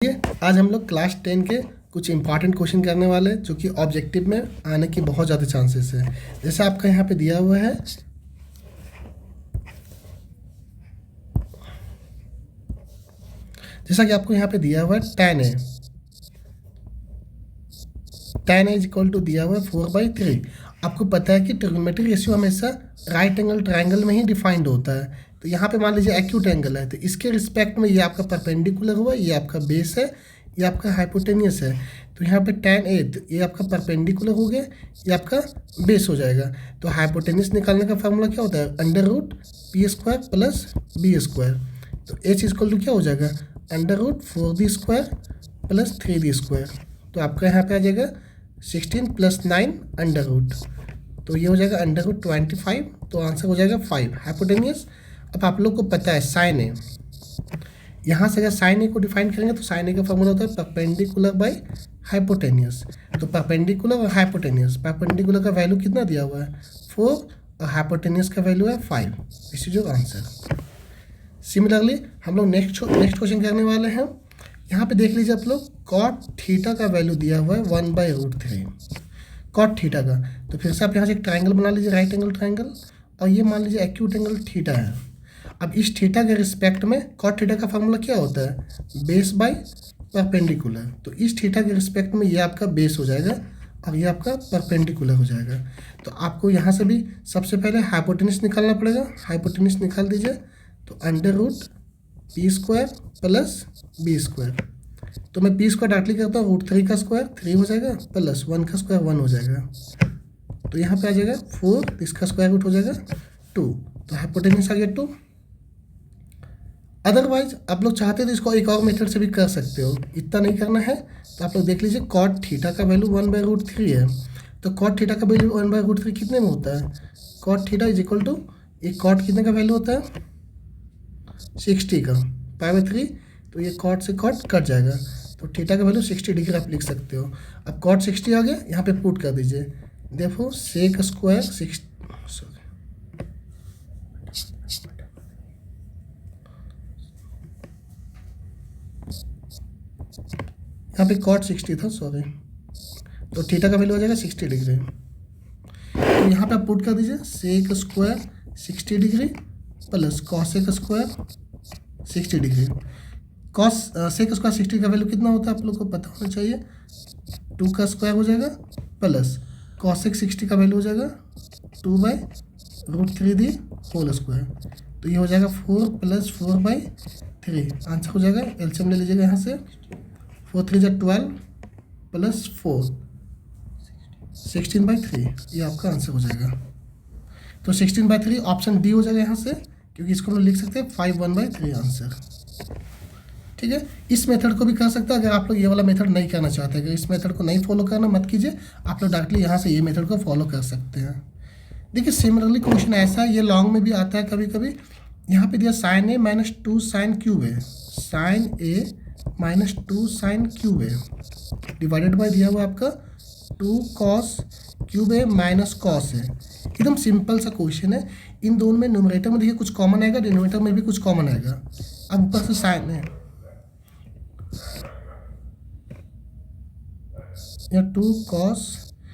आज हम लोग क्लास 10 के कुछ इंपॉर्टेंट क्वेश्चन करने वाले हैं जो कि ऑब्जेक्टिव में आने की बहुत ज़्यादा चांसेस है। जैसे आपका यहाँ पे दिया हुआ है, जैसा कि आपको यहाँ पे दिया हुआ है tan a is equal to दिया हुआ है 4/3। आपको पता है कि ट्रिग्नोमेट्रिक रेशियो हमेशा राइट एंगल ट्राइंगल में ही डिफाइंड होता है। तो यहाँ पे मान लीजिए एक्यूट एंगल है, तो इसके रिस्पेक्ट में ये आपका परपेंडिकुलर हुआ, ये आपका बेस है, ये आपका हाइपोटेनियस है। तो यहाँ पे tan a ये आपका परपेंडिकुलर हो गया, ये आपका बेस हो जाएगा। तो हाइपोटेनियस निकालने का फार्मूला क्या होता है, √p² प्लस b²। तो h इक्वल टू क्या हो जाएगा, √4d² प्लस 3d²। तो आपका यहाँ पे आ जाएगा 16 + 9 √। तो ये हो जाएगा √25। तो आंसर हो जाएगा 5 हाइपोटेनियस। अब आप लोग को पता है साइन ए, यहाँ से अगर साइन ए को डिफाइन करेंगे तो साइन ए का फॉर्मूला होता है परपेंडिकुलर बाय हाइपोटेनियस। तो परपेंडिकुलर और हाइपोटेनियस, परपेंडिकुलर का वैल्यू कितना दिया हुआ है 4 और हाइपोटेनियस का वैल्यू है 5। This is your answer. Similarly हम लोग नेक्स्ट क्वेश्चन करने वाले हैं। यहाँ पे देख लीजिए आप लोग, कॉट थीटा का वैल्यू दिया हुआ है 1/√3 कॉट थीटा का। तो फिर से आप यहाँ से एक ट्राइंगल बना लीजिए, राइट एंगल ट्राइंगल, और ये मान लीजिए एक्यूट एंगल थीटा है। अब इस थीटा के रिस्पेक्ट में कॉट थीटा का फार्मूला क्या होता है, बेस बाय परपेंडिकुलर। तो इस थीटा के रिस्पेक्ट में ये आपका बेस हो जाएगा और ये आपका परपेंडिकुलर हो जाएगा। तो आपको यहाँ से भी सबसे पहले हाइपोटेनियस निकालना पड़ेगा। हाइपोटेनियस निकाल दीजिए, तो √p² प्लस b²। तो मैं p² डायरेक्टली करता हूँ, √3 का स्क्वायर 3 हो जाएगा, प्लस 1 का स्क्वायर 1 हो जाएगा। तो यहाँ पे आ जाएगा 4, इसका स्क्वायर रूट हो जाएगा 2। तो हाइपोटेनियस आ गया 2। अदरवाइज आप लोग चाहते तो इसको एक और मेथड से भी कर सकते हो, इतना नहीं करना है। तो आप लोग देख लीजिए, कॉट थीटा का वैल्यू 1/√3 है। तो कॉट थीटा का वैल्यू 1/√3 कितने में होता है, cot theta is equal to, एक कॉट कितने का वैल्यू होता है 60 का, π/3। तो ये कॉट से कॉट कट जाएगा, तो थीटा का वैल्यू 60 डिग्री आप लिख सकते हो। अब कॉट 60 आ गया, यहाँ पे पुट कर दीजिए, देखो सेक स्क्वायर 6, यहाँ पे कॉट 60 था, सॉरी। तो थीटा का वैल्यू हो जाएगा 60 डिग्री। तो यहाँ पे आप पुट कर दीजिए sec square 60 degree plus cosec square 60 degree. Sec square 60 का वैल्यू कितना होता है आप लोग को पता होना चाहिए, 2 का स्क्वायर हो जाएगा, प्लस कॉसेक 60 का वैल्यू हो जाएगा 2/√3 होल स्क्वायर। तो ये हो जाएगा 4 + 4/3। आंसर हो जाएगा, एलसीएम ले लीजिएगा यहाँ से, 4 3 = 12 प्लस 4 16/3। ये आपका आंसर हो जाएगा। तो 16/3 ऑप्शन डी हो जाएगा यहाँ से, क्योंकि इसको हम लोग लिख सकते हैं 5 1/3 आंसर। ठीक है, इस मेथड को भी कर सकते हैं। अगर आप लोग ये वाला मेथड नहीं करना चाहते, अगर इस मेथड को नहीं फॉलो करना मत कीजिए, आप लोग डायरेक्टली यहाँ से ये मेथड को फॉलो कर सकते हैं। देखिए सिमिलरली क्वेश्चन ऐसा है, ये लॉन्ग में भी आता है कभी कभी। यहाँ पे दिया sin a - 2 sin क्यूब है, sin a - 2 sin क्यूब है, डिवाइडेड बाय दिया हुआ आपका 2 cos क्यूब है माइनस कॉस है। एकदम सिंपल सा क्वेश्चन है। इन दोनों में न्यूमरेटर में देखिए कुछ कॉमन आएगा, डिनोमिनेटर में भी कुछ कॉमन आएगा। अब ऊपर से साइन है या 2 cos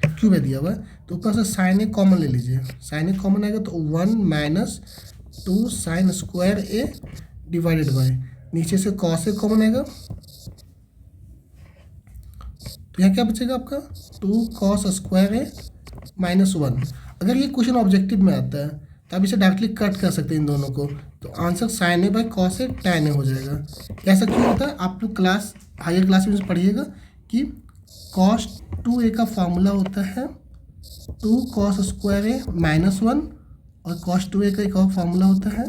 क्यूब है दिया हुआ है, तो ऊपर से साइन ए कॉमन ले लीजिए। साइन ए कॉमन आएगा तो 1 - 2 sin square A divided by, नीचे से कॉस ए कॉमन आएगा, तो यहाँ क्या बचेगा आपका 2 cos स्क्वायर ए -1। अगर ये क्वेश्चन ऑब्जेक्टिव में आता है तो आप इसे डायरेक्टली कट कर सकते हैं इन दोनों को। तो answer sin a / cos a tan a हो जाएगा। ऐसा क्यों होता है, आप लोग हायर क्लास में पढ़िएगा कि cos 2a का फार्मूला होता है 2 cos स्क्वायर ए -1, और cos 2a का एक और फार्मूला होता है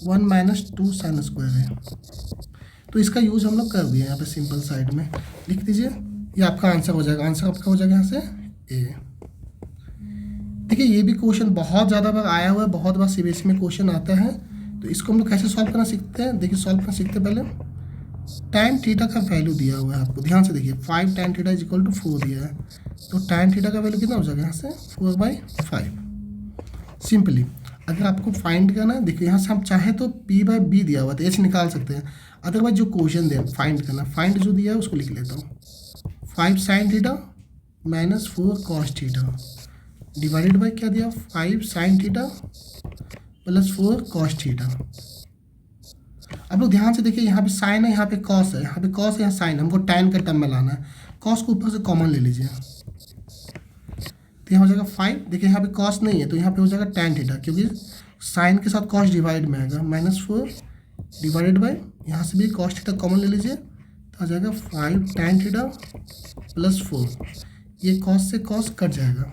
1 - 2 sin स्क्वायर ए। तो इसका यूज़ हम लोग कर दिए यहाँ पे सिंपल साइड में लिख दीजिए, ये आपका आंसर हो जाएगा। आंसर आपका हो जाएगा यहाँ से ए। देखिए ये भी क्वेश्चन बहुत ज़्यादा बार आया हुआ है, बहुत बार सीबीएसई में क्वेश्चन आता है। तो इसको हम लोग कैसे सॉल्व करना सीखते हैं, देखिए सॉल्व करना सीखते पहले tan थीटा का वैल्यू दिया हुआ है आपको, ध्यान से देखिए 5 tan theta is equal to 4 दिया है। तो tan थीटा का वैल्यू कितना हो जाएगा यहाँ से 4/5। सिंपली अगर आपको फाइंड करना है, देखिए यहाँ से हम चाहे तो p/b दिया हुआ है तो h निकाल सकते हैं। अदरवाइज जो क्वेश्चन दे फाइंड करना, फाइंड जो दिया है उसको लिख लेता हूँ। 5 sin theta minus 4 cos theta divided by क्या दिया, 5 sin theta plus 4 cos theta. अब लोग ध्यान से देखिए, यहाँ पे साइन है, यहाँ पे कॉस है, यहाँ पे कॉस है, यहाँ साइन, हमको tan का टर्म में लाना है। कॉस को ऊपर से कॉमन ले लीजिए, तो यहाँ हो जाएगा 5। देखिए यहाँ पे कॉस नहीं है तो यहाँ पे हो जाएगा tan थीटा, क्योंकि साइन के साथ कॉस डिवाइड में आएगा, -4 डिवाइडेड बाई, यहाँ से भी cos थीटा कॉमन ले लीजिए तो आ जाएगा 5 tan थीटा प्लस 4। ये कॉस से कॉस कट जाएगा।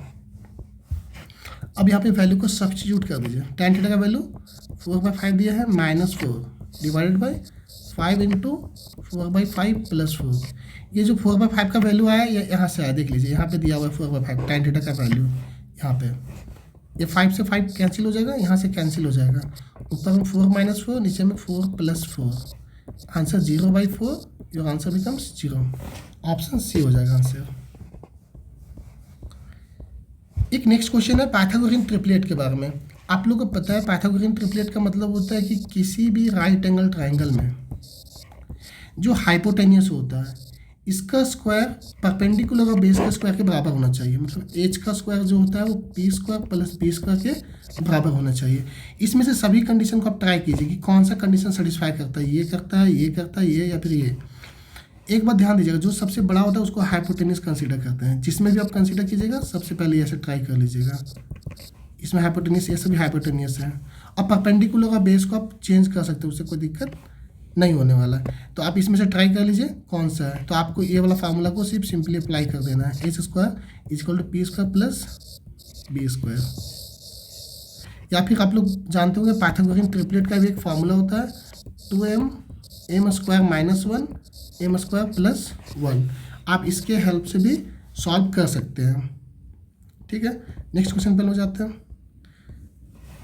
अब यहाँ पे वैल्यू को सब्स्टिट्यूट कर दीजिए। tan थीटा का वैल्यू 4/5 दिया है, -4 डिवाइडेड बाई 5 इंटू 4/5 प्लस 4। ये जो 4/5 का वैल्यू आया ये यहाँ से आया, देख लीजिए यहाँ पे दिया हुआ है 4/5 tan थीटा का वैल्यू। यहाँ पे ये 5 से 5 कैंसिल हो जाएगा, यहाँ से कैंसिल हो जाएगा, ऊपर में 4 - 4, नीचे में 4 + 4। Answer 0/4, your answer becomes 0। Option C हो जाएगा आंसर। एक नेक्स्ट क्वेश्चन है पाइथागोरियन ट्रिपलेट के बारे में। आप लोगों को पता है पाइथागोरियन ट्रिपलेट का मतलब होता है कि किसी भी राइट एंगल ट्राइंगल में जो हाइपोटेन्यूस होता है इसका स्क्वायर परपेंडिकुलर और बेस के स्क्वायर के बराबर होना चाहिए। मतलब एच का स्क्वायर जो होता है वो p² + b² के बराबर होना चाहिए। इसमें से सभी कंडीशन को आप ट्राई कीजिए कि कौन सा कंडीशन सेटिस्फाई करता है, ये करता है, ये करता है, ये या फिर ये। एक बात ध्यान दीजिएगा, जो सबसे बड़ा होता है उसको हाइपोटेन्यूस कंसीडर करते हैं। जिसमें भी आप कंसीडर कीजिएगा सबसे पहले ऐसे ट्राई कर लीजिएगा, इसमें हाइपोटेन्यूस, ये सभी हाइपोटेन्यूस है। और परपेंडिकुलर का बेस को आप चेंज कर सकते हो, उससे कोई दिक्कत नहीं होने वाला है। तो आप इसमें से ट्राई कर लीजिए कौन सा है। तो आपको ये वाला फार्मूला को सिर्फ सिंपली अप्लाई कर देना है, h² = p² + b²। या फिर आप लोग जानते होंगे पाइथागोरियन ट्रिपलेट का भी एक फार्मूला होता है 2m m² - 1 m² + 1। आप इसके हेल्प से भी सॉल्व कर सकते हैं। ठीक है, नेक्स्ट क्वेश्चन पर हो जाते हैं।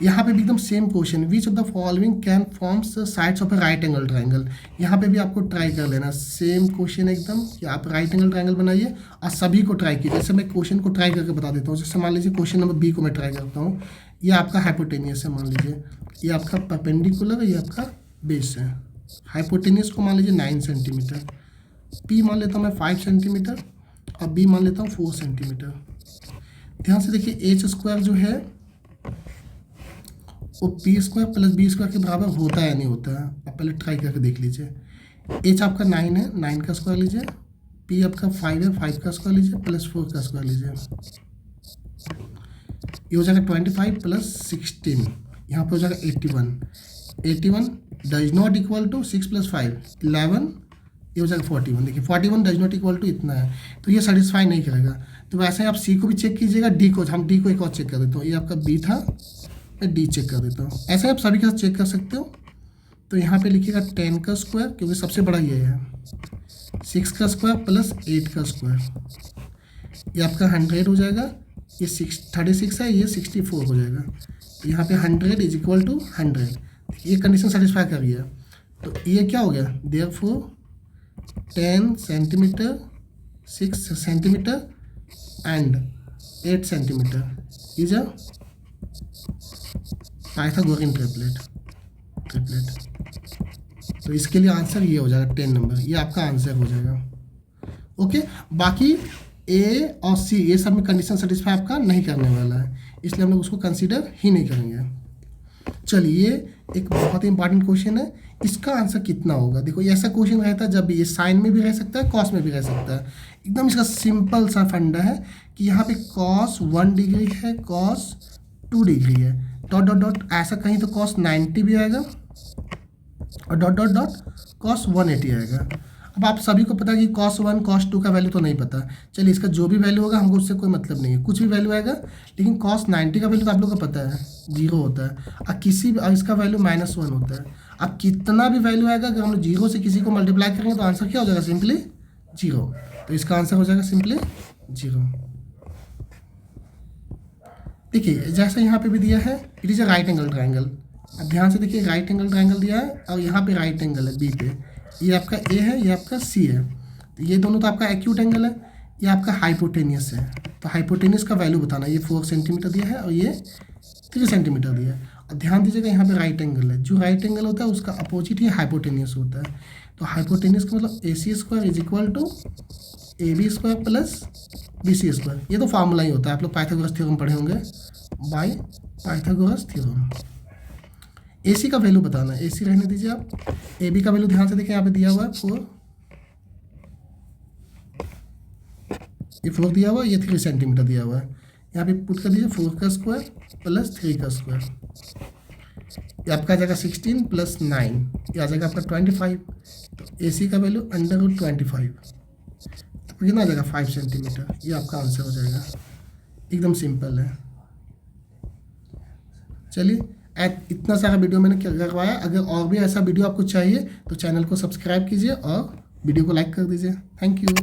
यहाँ पे भी एकदम same question, which of the following can forms the sides of A right angle triangle. यहाँ पे भी आपको ट्राई कर लेना, सेम क्वेश्चन एकदम कि आप राइट एंगल ट्राइंगल बनाइए और सभी को ट्राई कीजिए। जैसे मैं क्वेश्चन को ट्राई करके बता देता हूँ। जैसे मान लीजिए क्वेश्चन नंबर बी को मैं ट्राई करता हूँ। ये आपका हाइपोटेनियस है, मान लीजिए ये आपका परपेंडिकुलर, ये आपका बेस है। हाइपोटेनियस को मान लीजिए 9 सेंटीमीटर, पी मान लेता हूँ मैं 5 सेंटीमीटर और बी मान लेता हूँ 4 सेंटीमीटर। ध्यान से देखिए h² जो है वो p² + b² के बराबर होता है या नहीं होता है, आप पहले ट्राई करके देख लीजिए। h आपका 9 है, 9 का स्क्वायर लीजिए, p आपका 5 है, 5 का स्क्वायर लीजिए, प्लस 4 का स्क्वायर लीजिए। ये हो जाएगा 25 + 16, यहाँ पे हो जाएगा 81। 81 डज नॉट इक्वल टू 6 + 5 11, ये हो जाएगा 41। देखिए 41 डज नॉट इक्वल टू इतना है, तो ये सेटिस्फाई नहीं करेगा। तो वैसे आप सी को भी चेक कीजिएगा, डी को, हम डी को एक और चेक कर देता हूँ। ये आपका बी था, मैं डी चेक कर देता हूँ। ऐसे आप सभी के साथ चेक कर सकते हो। तो यहाँ पे लिखिएगा 10 का स्क्वायर, क्योंकि सबसे बड़ा ये है, 6 का स्क्वायर + 8 का स्क्वायर, ये आपका 100 हो जाएगा। ये 36 है, ये 64 हो जाएगा। तो यहाँ पे 100 = 100, ये कंडीशन सेटिस्फाई कर रही है। तो ये क्या हो गया, therefore 10 centimetre, 6 centimetre and 8 centimetre is a Pythagorean triplet. तो इसके लिए आंसर ये हो जाएगा 10 नंबर, ये आपका आंसर हो जाएगा। ओके, बाकी ए और सी ये सब में कंडीशन सेटिस्फाई आपका नहीं करने वाला है, इसलिए हम लोग उसको कंसीडर ही नहीं करेंगे। चलिए, एक बहुत ही इंपॉर्टेंट क्वेश्चन है, इसका आंसर कितना होगा। देखो ये ऐसा क्वेश्चन रहता है जब भी ये साइन में भी रह सकता है, कॉस में भी रह सकता है। एकदम इसका सिंपल सा फंडा है कि यहाँ पे cos 1 डिग्री है, cos 2 डिग्री है, डॉट डॉट डॉट ऐसा कहीं तो cos 90 भी आएगा और डॉट डॉट डॉट cos 180 आएगा। अब आप सभी को पता है कि cos 1 cos 2 का वैल्यू तो नहीं पता। चलिए, इसका जो भी वैल्यू होगा हमको उससे कोई मतलब नहीं है, कुछ भी वैल्यू आएगा, लेकिन cos 90 का वैल्यू तो आप लोगों को पता है 0 होता है, और इसका वैल्यू -1 होता है। अब कितना भी वैल्यू आएगा, अगर हम लोग 0 से किसी को मल्टीप्लाई करेंगे तो आंसर क्या हो जाएगा, सिंपली 0। तो इसका आंसर हो जाएगा सिंपली 0। देखिए जैसे यहाँ पे भी दिया है, it is a right angle triangle. अब ध्यान से देखिए, राइट एंगल ट्राइंगल दिया है और यहाँ पे राइट एंगल है बी पे, ये आपका ए है, ये आपका सी है। तो ये दोनों तो आपका एक्यूट एंगल है, ये आपका हाइपोटेनियस है। तो हाइपोटेनियस का वैल्यू बताना, ये 4 सेंटीमीटर दिया है और ये 3 सेंटीमीटर दिया है। ध्यान दीजिएगा यहाँ पे राइट एंगल है, जो राइट एंगल होता है उसका अपोजिट ही हाइपोटेनियस होता है। तो हाइपोटेनियस का मतलब AC² is equal to AB² plus BC²। ये तो फार्मूला ही होता है, आप लोग पाइथागोरस थ्योरम पढ़े होंगे, बाय पाइथागोरस थ्योरम। AC का वैल्यू बताना है, AC रहने दीजिए आप। AB का वैल्यू ध्यान से देखिए यहाँ पे दिया हुआ है 4, ये 4 दिया हुआ है, ये 3 सेंटीमीटर दिया हुआ है। यहाँ पे पुट कर दीजिए 4 का स्क्वायर प्लस 3 का स्क्वायर, ये आपका आ जाएगा 16 प्लस 9, ये आ जाएगा आपका 25। तो AC का वैल्यू √25 आपको कितना आ जाएगा 5 सेंटीमीटर, ये आपका आंसर हो जाएगा। एकदम सिंपल है। चलिए इतना सारा वीडियो मैंने करवाया, अगर और भी ऐसा वीडियो आपको चाहिए तो चैनल को सब्सक्राइब कीजिए और वीडियो को लाइक कर दीजिए। Thank you.